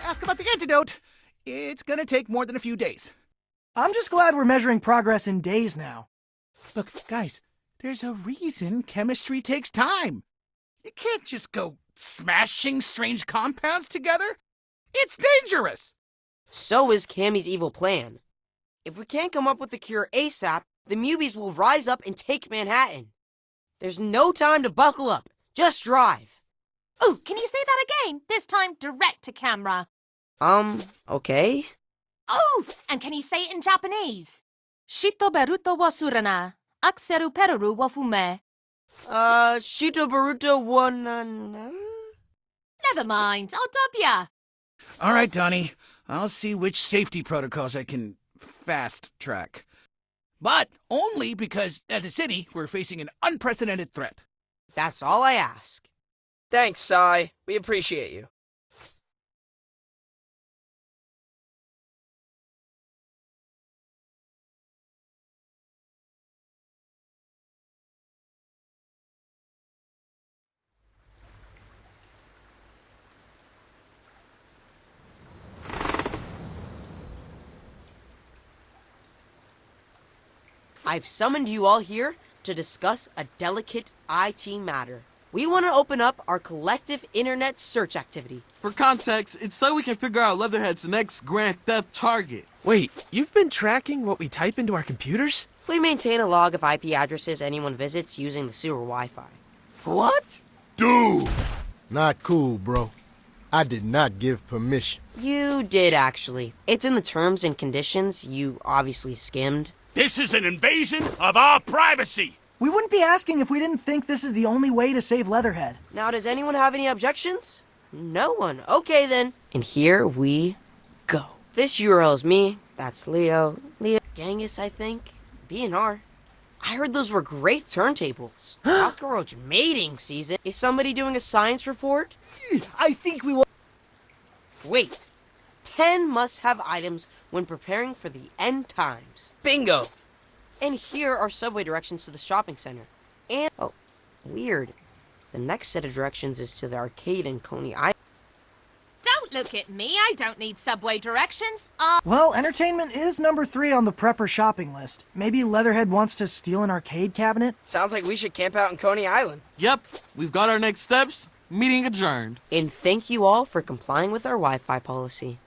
ask about the antidote, it's gonna take more than a few days. I'm just glad we're measuring progress in days now. Look, guys, there's a reason chemistry takes time. You can't just go smashing strange compounds together. It's dangerous! So is Cammy's evil plan. If we can't come up with a cure ASAP, the Mubies will rise up and take Manhattan. There's no time to buckle up. Just drive. Oh, can you say that again? This time direct to camera. Okay. Oh, and can you say it in Japanese? Shito beruto wa surana, akseru peru wa fume. Shito Baruto Wanana? Never mind, I'll dub ya. All right, Donnie. I'll see which safety protocols I can fast track. But only because, as a city, we're facing an unprecedented threat. That's all I ask. Thanks, Sai. We appreciate you. I've summoned you all here to discuss a delicate IT matter. We want to open up our collective internet search activity. For context, it's so we can figure out Leatherhead's next grand theft target. Wait, you've been tracking what we type into our computers? We maintain a log of IP addresses anyone visits using the sewer Wi-Fi. What? Dude! Not cool, bro. I did not give permission. You did, actually. It's in the terms and conditions you obviously skimmed. This is an invasion of our privacy! We wouldn't be asking if we didn't think this is the only way to save Leatherhead. Now, does anyone have any objections? No one. Okay, then. And here we go. This URL is me. That's Leo. Genghis, I think. B&R. I heard those were great turntables. Cockroach mating season. Is somebody doing a science report? I think we will. Wait. 10 must-have items when preparing for the end times. Bingo! And here are subway directions to the shopping center. And, oh, weird. The next set of directions is to the arcade in Coney Island. Don't look at me, I don't need subway directions. Well, entertainment is number 3 on the prepper shopping list. Maybe Leatherhead wants to steal an arcade cabinet? Sounds like we should camp out in Coney Island. Yep, we've got our next steps. Meeting adjourned. And thank you all for complying with our Wi-Fi policy.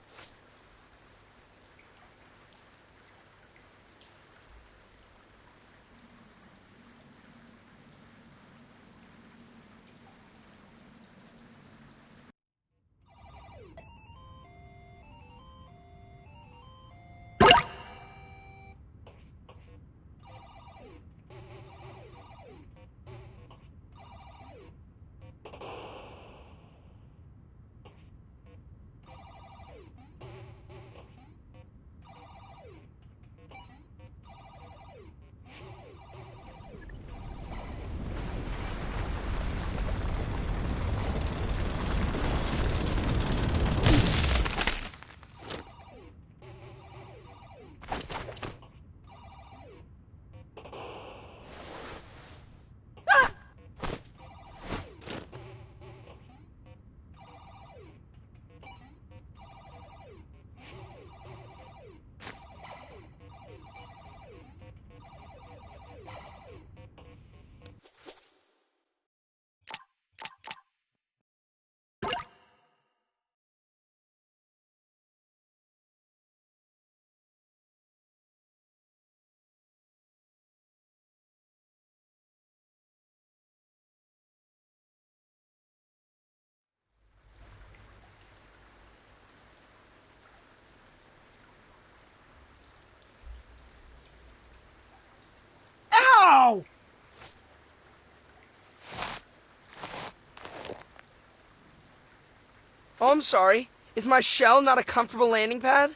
Ow! Oh, I'm sorry. Is my shell not a comfortable landing pad?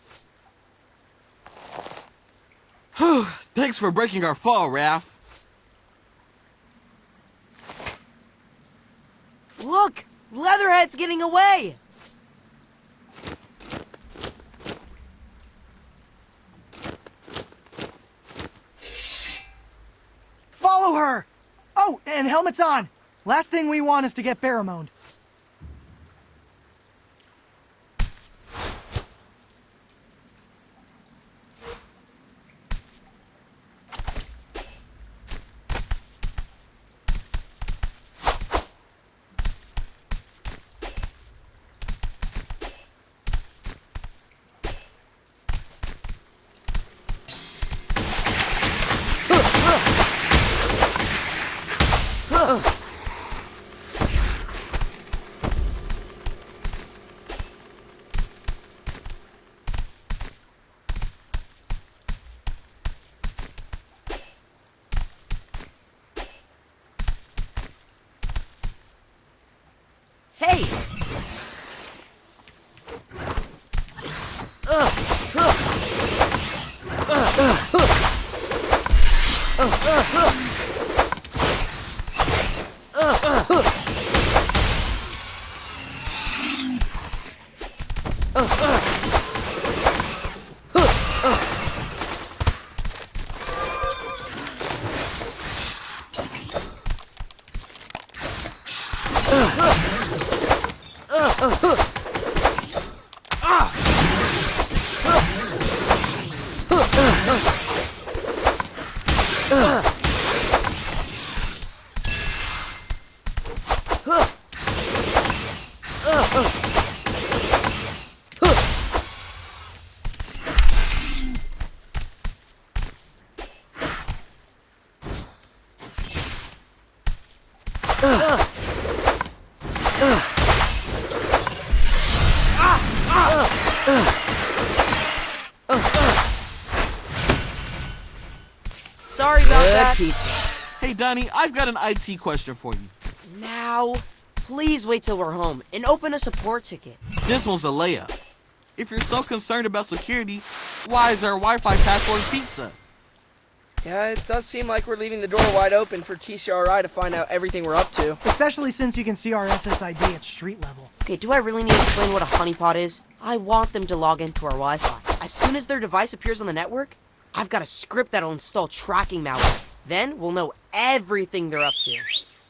Thanks for breaking our fall, Raph. Look! Leatherhead's getting away! Follow her! Oh, and helmets on! Last thing we want is to get pheromoned. Hey! Sorry about that. Pizza. Hey, Donnie, I've got an IT question for you. Now, please wait till we're home and open a support ticket. This one's a layup. If you're so concerned about security, why is our Wi-Fi password pizza? Yeah, it does seem like we're leaving the door wide open for TCRI to find out everything we're up to. Especially since you can see our SSID at street level. Okay, do I really need to explain what a honeypot is? I want them to log into our Wi-Fi. As soon as their device appears on the network, I've got a script that'll install tracking malware. Then we'll know everything they're up to.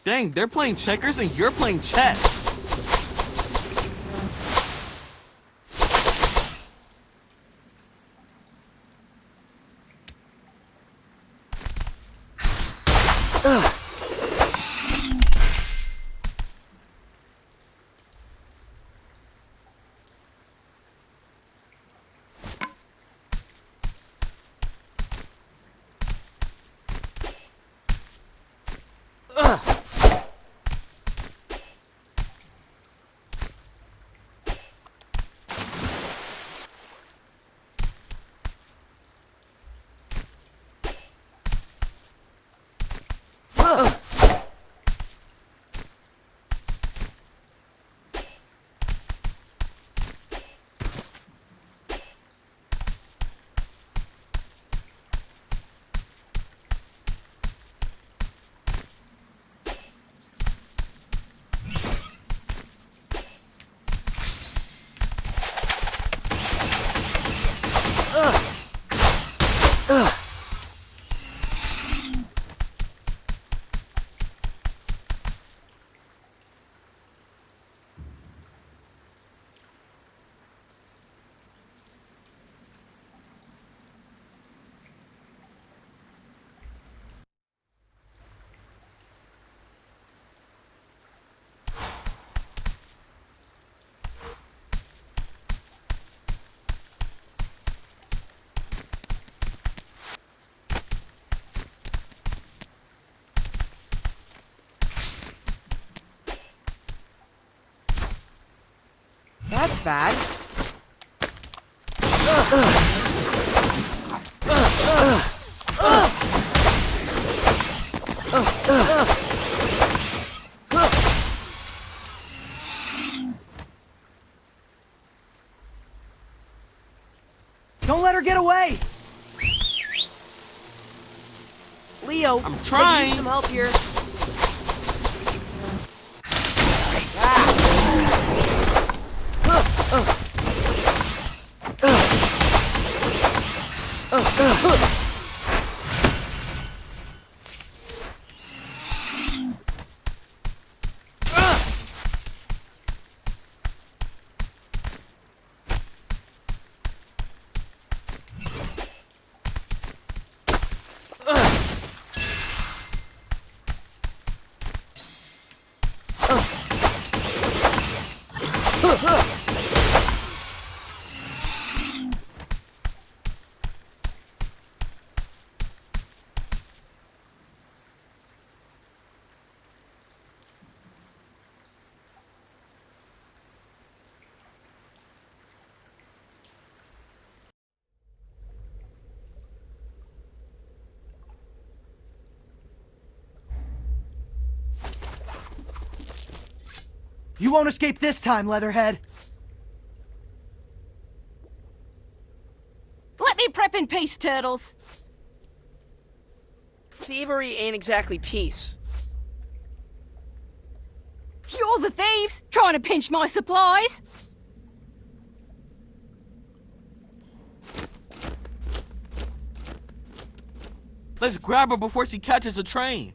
Dang, they're playing checkers and you're playing chess. That's bad. Don't let her get away! Leo, I'm trying. I need some help here. You won't escape this time, Leatherhead. Let me prep in peace, turtles. Thievery ain't exactly peace. You're the thieves, trying to pinch my supplies. Let's grab her before she catches a train.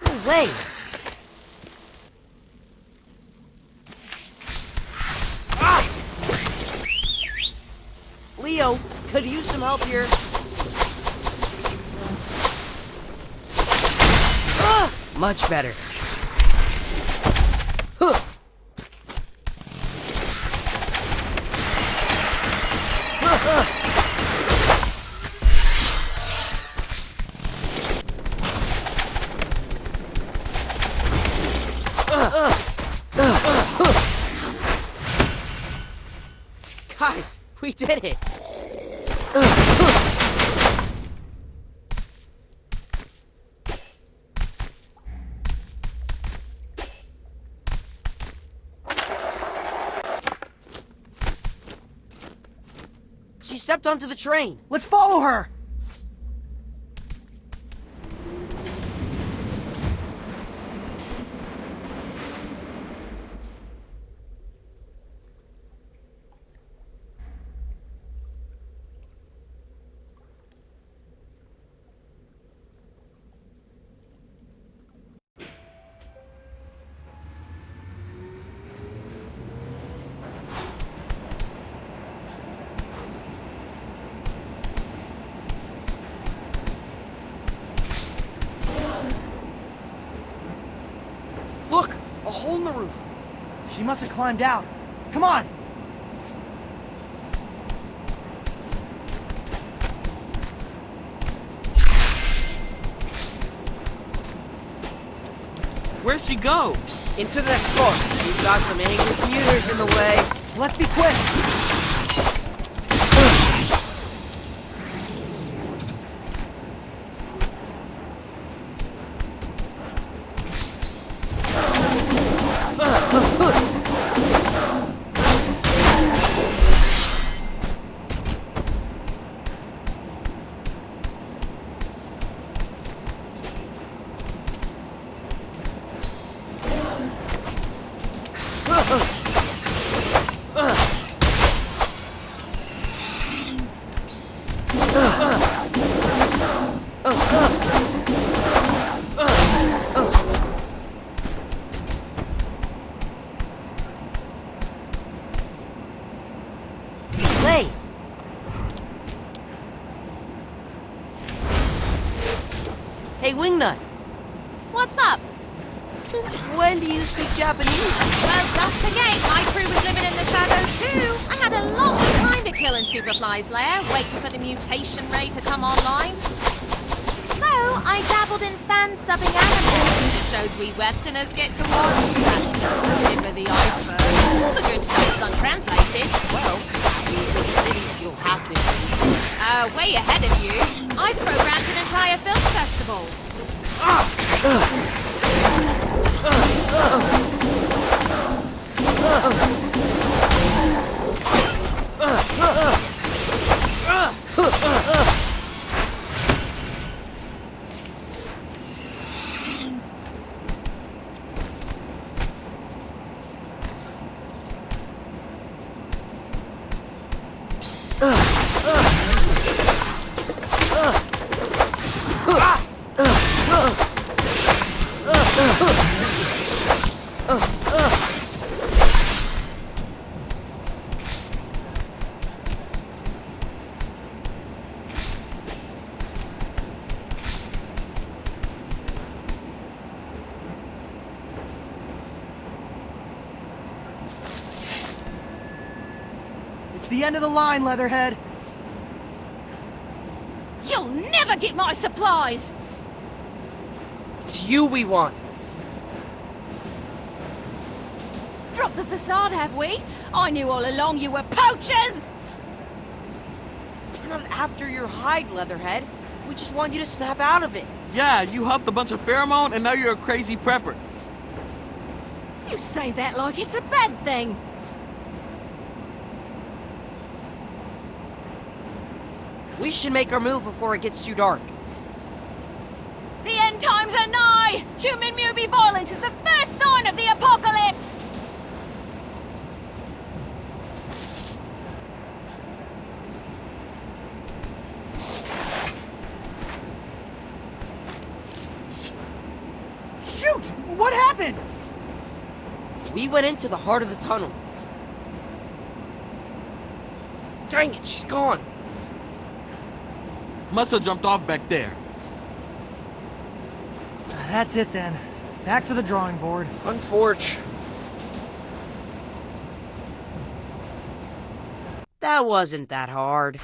No way! Leo, could use some help here. Much better. Guys, we did it! She stepped onto the train. Let's follow her! Look! A hole in the roof. She must have climbed out. Come on! Where'd she go? Into the next floor. We've got some angry commuters in the way. Let's be quick! Hey! Hey, Wingnut! What's up? Since when do you speak Japanese? Well, don't forget, my crew was living in the shadows too. I had a long time to kill in Superfly's lair, waiting for the mutation ray to come online. So, I dabbled in fan-subbing anime, shows we Westerners get to watch. That's just the tip of the iceberg. All the good stuff is untranslated. Well, these are the cities you'll have to. Way ahead of you. I programmed an entire film festival. It's the end of the line, Leatherhead. You'll never get my supplies! It's you we want. Drop the facade, have we? I knew all along you were poachers! after your hide, Leatherhead. We just want you to snap out of it. Yeah, you huffed a bunch of pheromone and now you're a crazy prepper. You say that like it's a bad thing. We should make our move before it gets too dark. The end times are nigh! Human mutant violence is the first sign of the apocalypse! Shoot! What happened? We went into the heart of the tunnel. Dang it, she's gone. Must have jumped off back there. That's it then. Back to the drawing board. Unfortunate. That wasn't that hard.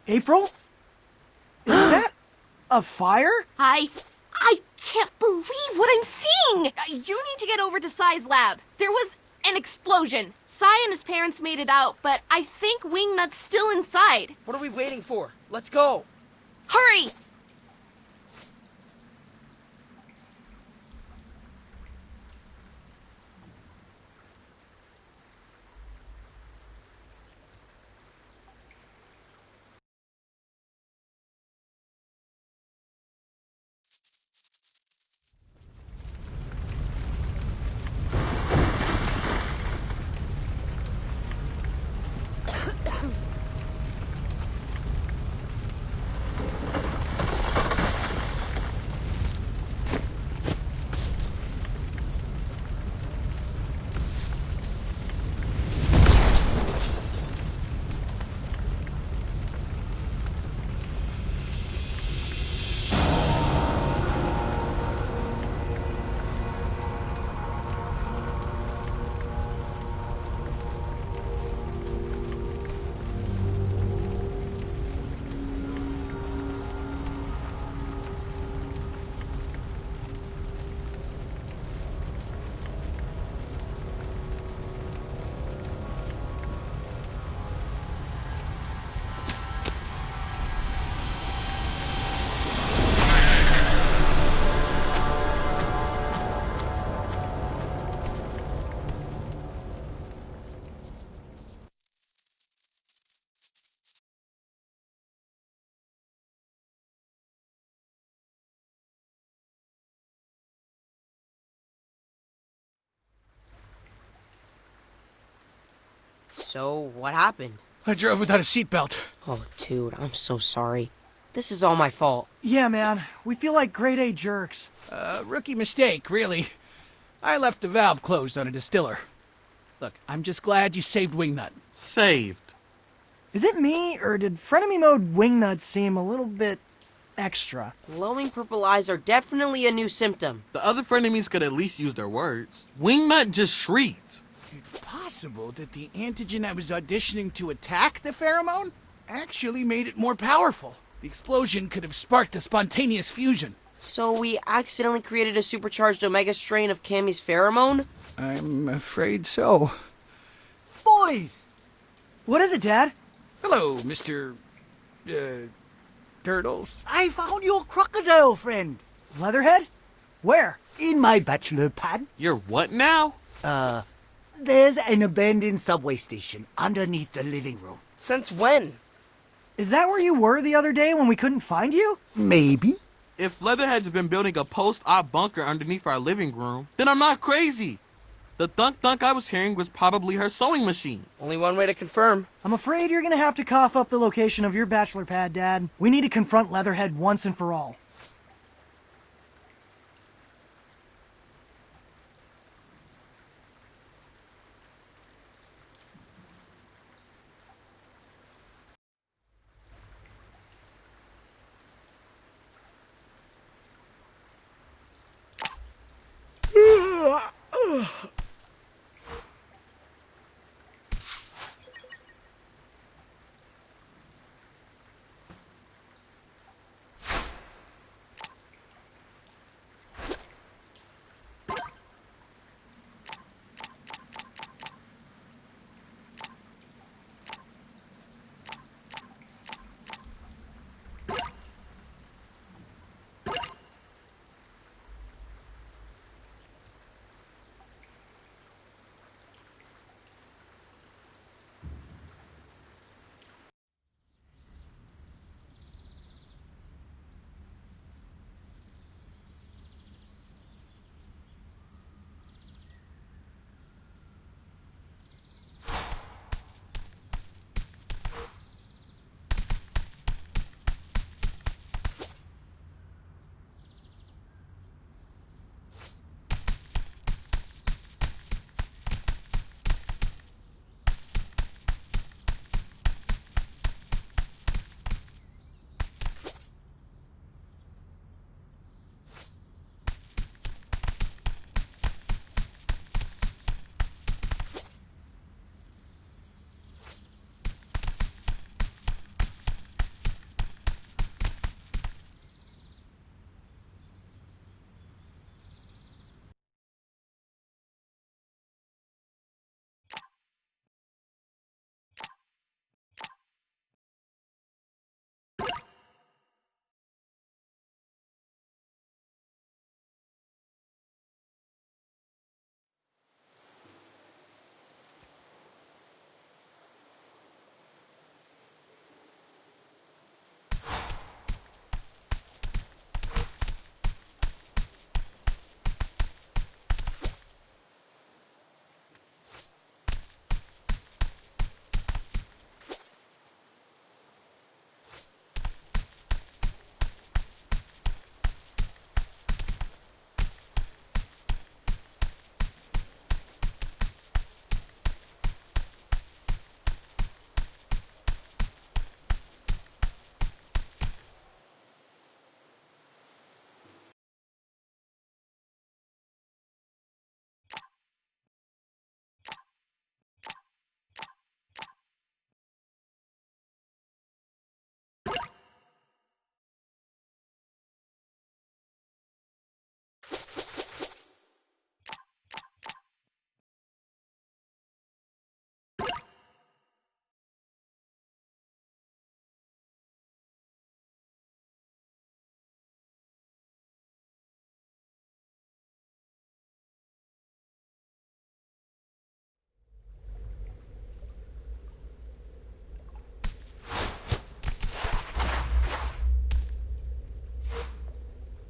April? Is that a fire? I can't believe what I'm seeing! You need to get over to Sai's lab. There was an explosion. Sai and his parents made it out, but I think Wingnut's still inside. What are we waiting for? Let's go. Hurry! So, what happened? I drove without a seatbelt. Oh, dude, I'm so sorry. This is all my fault. Yeah, man. We feel like grade A jerks. Rookie mistake, really. I left the valve closed on a distiller. Look, I'm just glad you saved Wingnut. Saved. Is it me, or did Frenemy Mode Wingnut seem a little bit extra? Glowing purple eyes are definitely a new symptom. The other frenemies could at least use their words. Wingnut just shrieked. It's possible that the antigen I was auditioning to attack the pheromone actually made it more powerful. The explosion could have sparked a spontaneous fusion. So we accidentally created a supercharged omega strain of Cammy's pheromone? I'm afraid so. Boys! What is it, Dad? Hello, Mr. Turtles. I found your crocodile friend. Leatherhead? Where? In my bachelor pad. You're what now? There's an abandoned subway station underneath the living room. Since when? Is that where you were the other day when we couldn't find you? Maybe. If Leatherhead's been building a post-op bunker underneath our living room, then I'm not crazy. The thunk-thunk I was hearing was probably her sewing machine. Only one way to confirm. I'm afraid you're gonna have to cough up the location of your bachelor pad, Dad. We need to confront Leatherhead once and for all.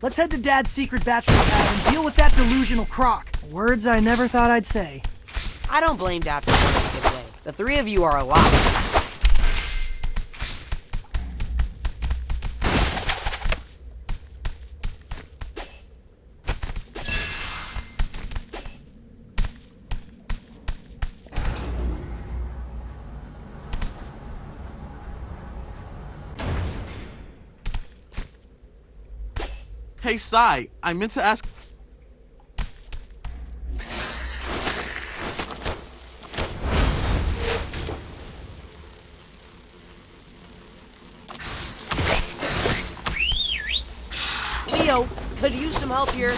Let's head to Dad's secret bachelor pad and deal with that delusional croc. Words I never thought I'd say. I don't blame Dad for wanting to get away. The three of you are a lot. Hey, Sai, I meant to ask... Leo, could use some help here.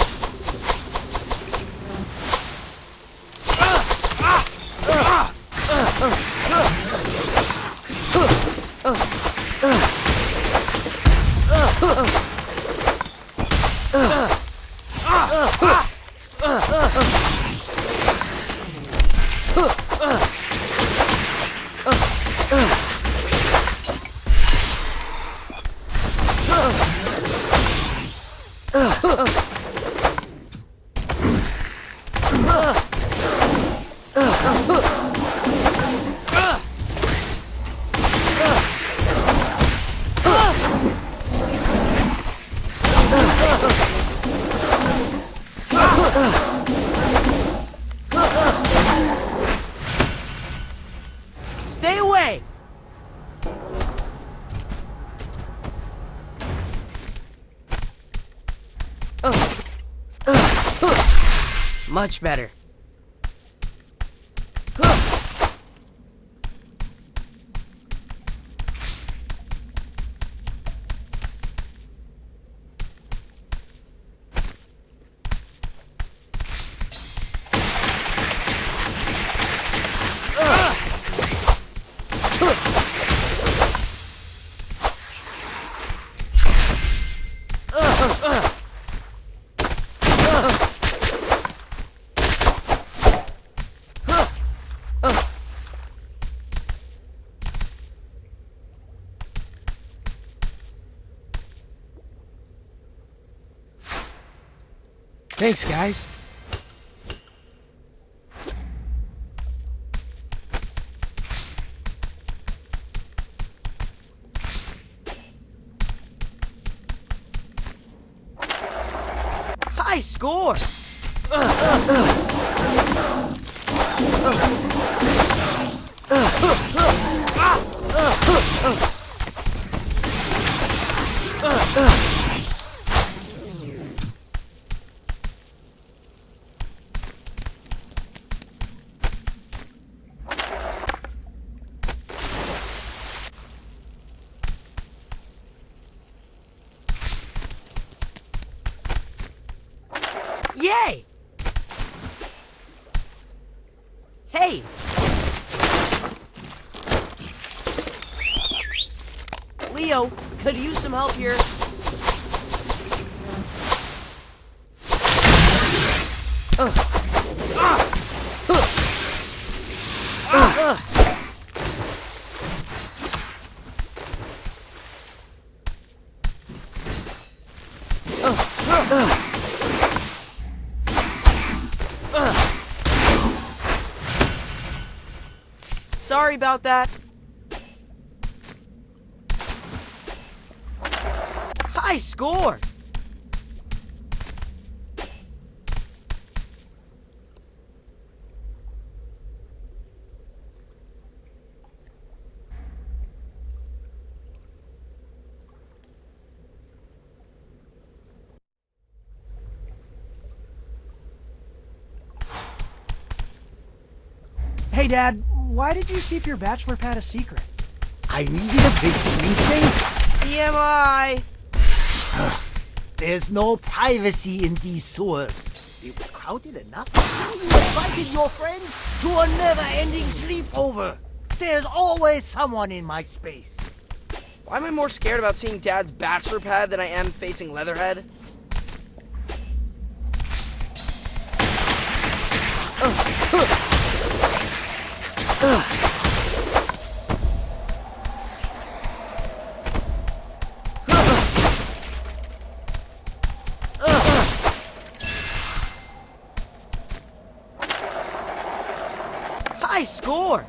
Stay away! Much better. Thanks, guys. High score! Yay! Hey! Leo, could use some help here. Sorry about that. High score! Hey, Dad, why did you keep your bachelor pad a secret? I needed a place to do things. TMI! There's no privacy in these sewers. It was crowded enough. You invited your friends to a never-ending sleepover. There's always someone in my space. Why am I more scared about seeing Dad's bachelor pad than I am facing Leatherhead? High score!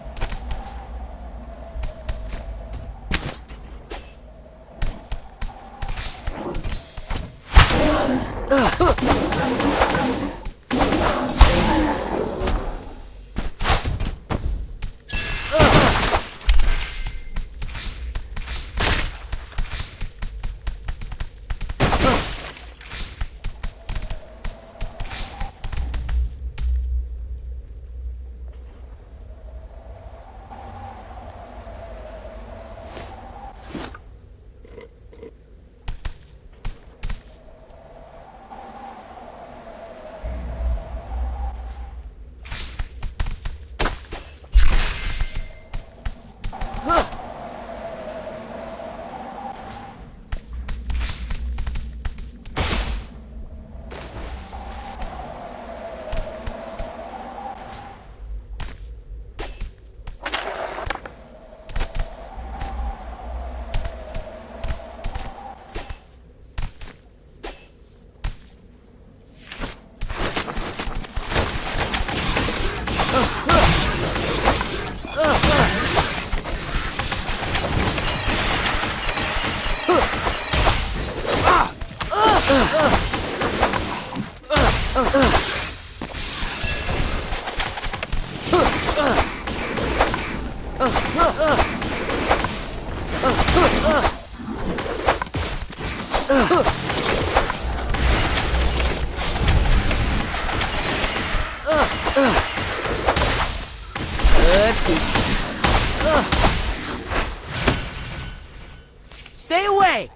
Stay away!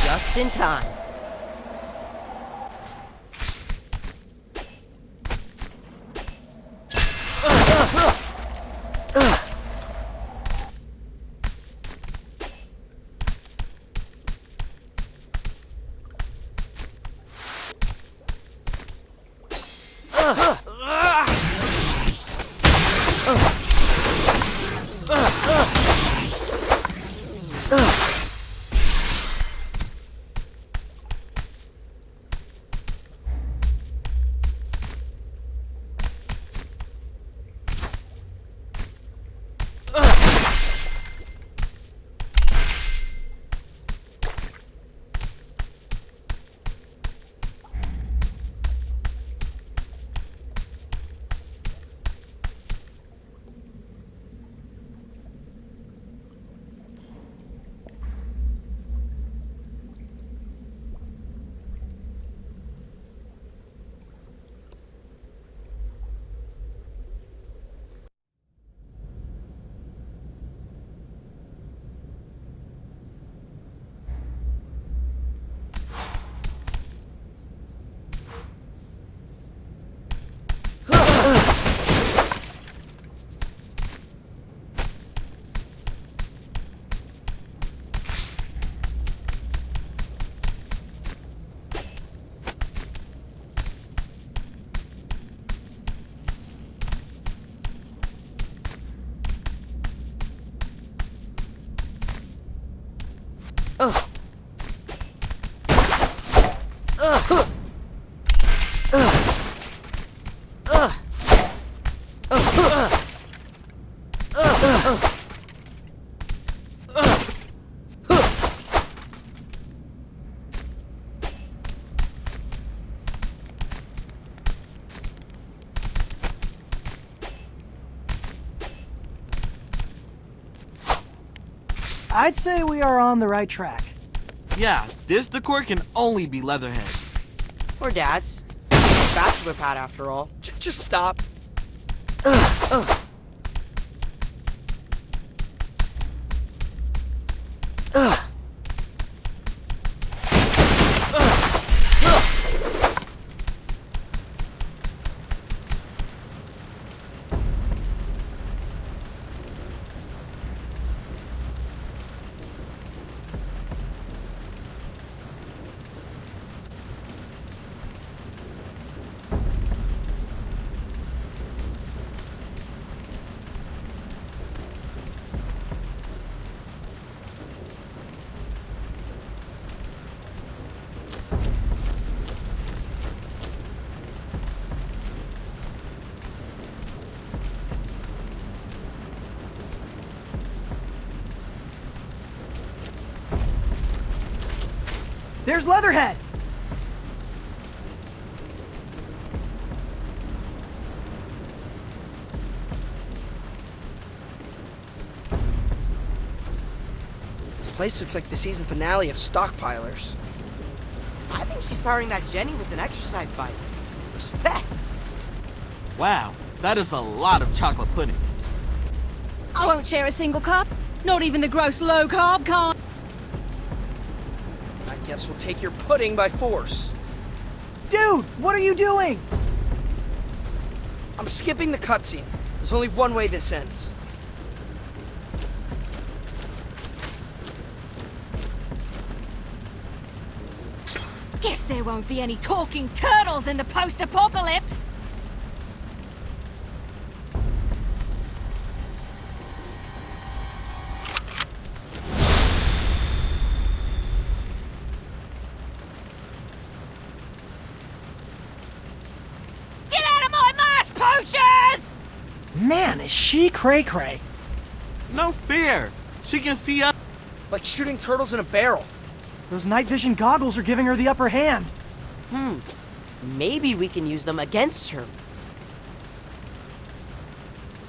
Just in time. I'd say we are on the right track. Yeah, this decor can only be Leatherhead's. Or Dad's. It's a bachelor pad after all. Just stop. There's Leatherhead! This place looks like the season finale of Stockpilers. I think she's powering that Jenny with an exercise bike. Respect. Wow, that is a lot of chocolate pudding. I won't share a single cup. Not even the gross low-carb kind. I guess we'll take your pudding by force. Dude, what are you doing? I'm skipping the cutscene. There's only one way this ends. Guess there won't be any talking turtles in the post-apocalypse. Get out of my mash poachers! Man, is she cray-cray. No fear. She can see us. Like shooting turtles in a barrel. Those night vision goggles are giving her the upper hand. Maybe we can use them against her.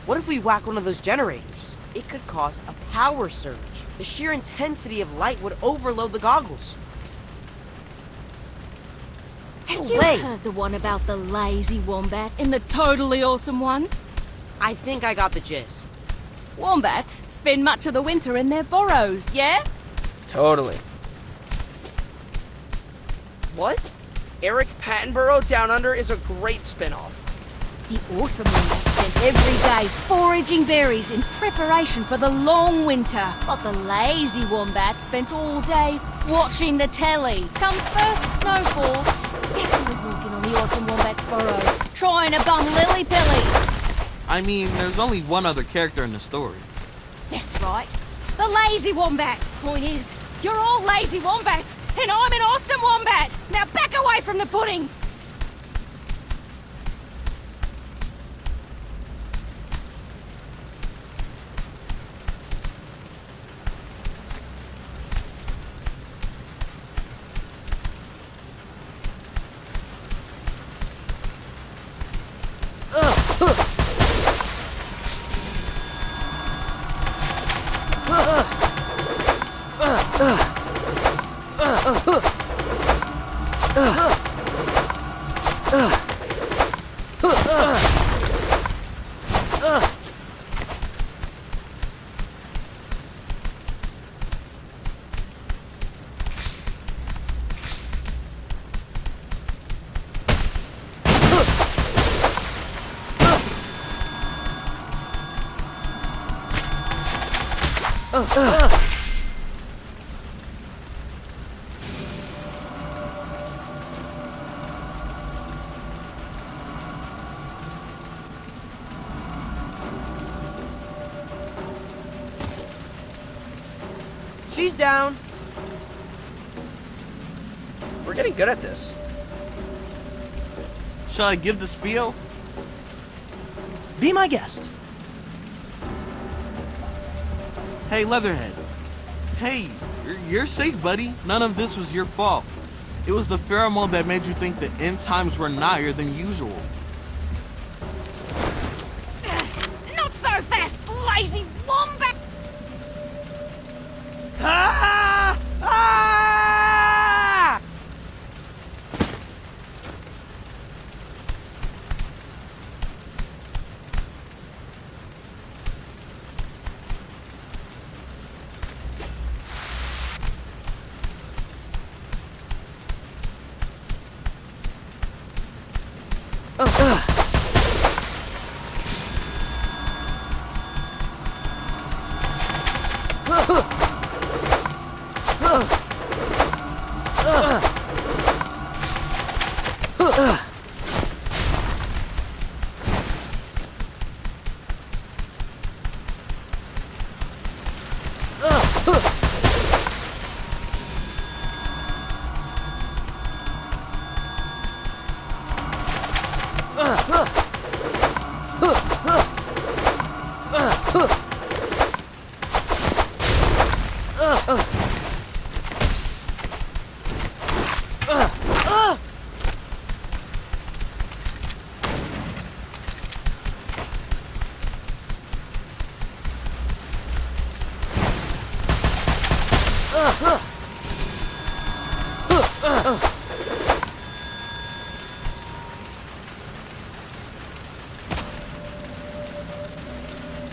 What if we whack one of those generators? It could cause a power surge. The sheer intensity of light would overload the goggles. Have you heard the one about the lazy wombat in the totally awesome one? I think I got the gist. Wombats spend much of the winter in their burrows, yeah? Totally. What? Eric Pattenborough Down Under is a great spin-off. The awesome wombat spent every day foraging berries in preparation for the long winter. But the lazy wombat spent all day watching the telly. Come first snowfall, guess who was knocking on the awesome wombat's burrow, trying to bum lily pillies. I mean, there's only one other character in the story. That's right. The lazy wombat. Point is, you're all lazy wombats, and I'm an awesome wombat. Now back away from the pudding. She's down. We're getting good at this. Shall I give the spiel? Be my guest. Hey, Leatherhead. Hey, you're safe, buddy. None of this was your fault. It was the pheromone that made you think the end times were nigher than usual. Not so fast, lazy wombat! Ah! Ah!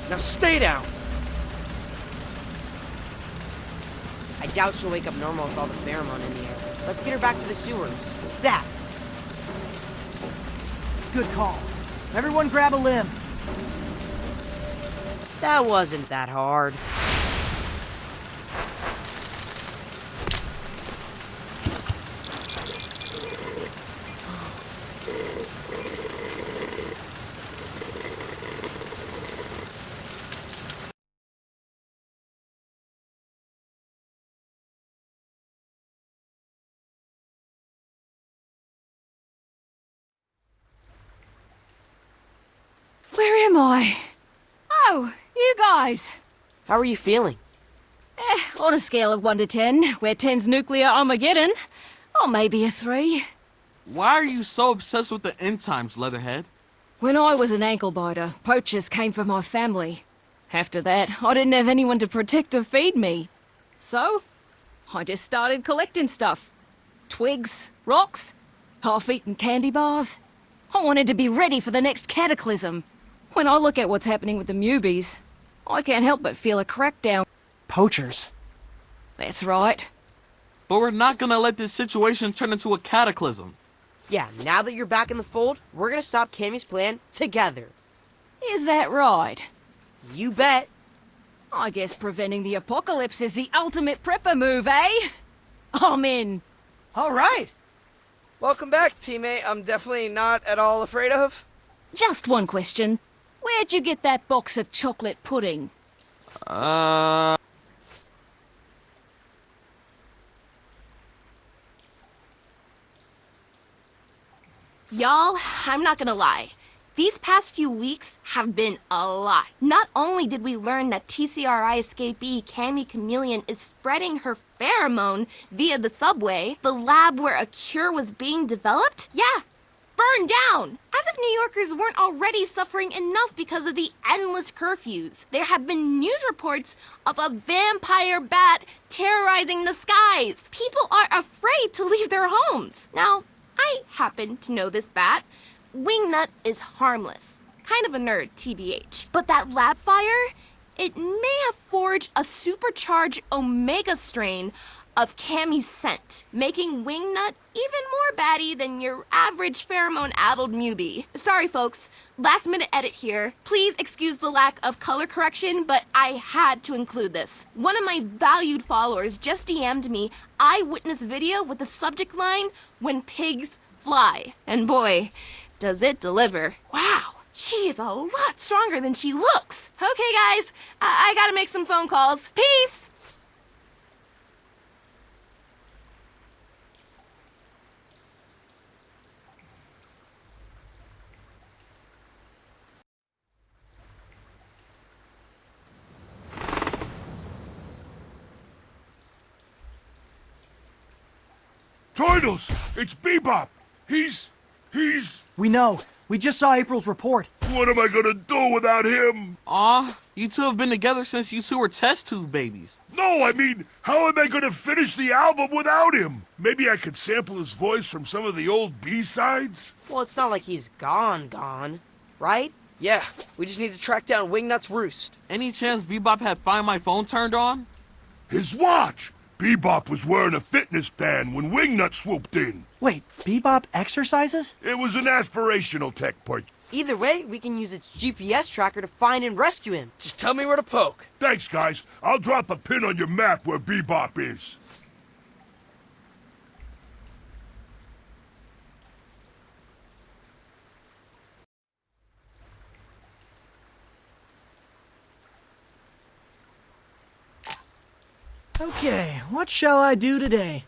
Now stay down. I doubt she'll wake up normal with all the pheromone in the air. Let's get her back to the sewers. Stat! Good call. Everyone grab a limb. That wasn't that hard. Where am I? Oh, you guys. How are you feeling? On a scale of 1 to 10, where 10's nuclear Armageddon, or maybe a 3. Why are you so obsessed with the end times, Leatherhead? When I was an ankle biter, poachers came for my family. After that, I didn't have anyone to protect or feed me. So, I just started collecting stuff. Twigs, rocks, half-eaten candy bars. I wanted to be ready for the next cataclysm. When I look at what's happening with the Mubies, I can't help but feel a crackdown. Poachers. That's right. But we're not gonna let this situation turn into a cataclysm. Yeah, now that you're back in the fold, we're gonna stop Cammy's plan together. Is that right? You bet. I guess preventing the apocalypse is the ultimate prepper move, eh? I'm in. All right. Welcome back, teammate. I'm definitely not at all afraid of. Just one question. Where'd you get that box of chocolate pudding? Y'all, I'm not gonna lie. These past few weeks have been a lot. Not only did we learn that TCRI escapee Cammy Chameleon is spreading her pheromone via the subway, the lab where a cure was being developed, burned down. As if New Yorkers weren't already suffering enough because of the endless curfews, there have been news reports of a vampire bat terrorizing the skies. People are afraid to leave their homes. Now, I happen to know this bat. Wingnut is harmless. Kind of a nerd, TBH. But that lab fire, it may have forged a supercharged Omega strain of Cammy's scent, making Wingnut even more batty than your average pheromone-addled Mewbie. Sorry, folks. Last-minute edit here. Please excuse the lack of color correction, but I had to include this. One of my valued followers just DM'd me eyewitness video with the subject line, "When pigs fly." And boy, does it deliver. Wow, she is a lot stronger than she looks. Okay, guys, I gotta make some phone calls. Peace! Toidles! It's Bebop! He's... We know. We just saw April's report. What am I gonna do without him? Aw, you two have been together since you two were test tube babies. No, I mean, how am I gonna finish the album without him? Maybe I could sample his voice from some of the old B-sides? Well, it's not like he's gone, right? Yeah, we just need to track down Wingnut's roost. Any chance Bebop had Find My Phone turned on? His watch! Bebop was wearing a fitness band when Wingnut swooped in. Wait, Bebop exercises? It was an aspirational tech point. Either way, we can use its GPS tracker to find and rescue him. Just tell me where to poke. Thanks, guys. I'll drop a pin on your map where Bebop is. Okay, what shall I do today?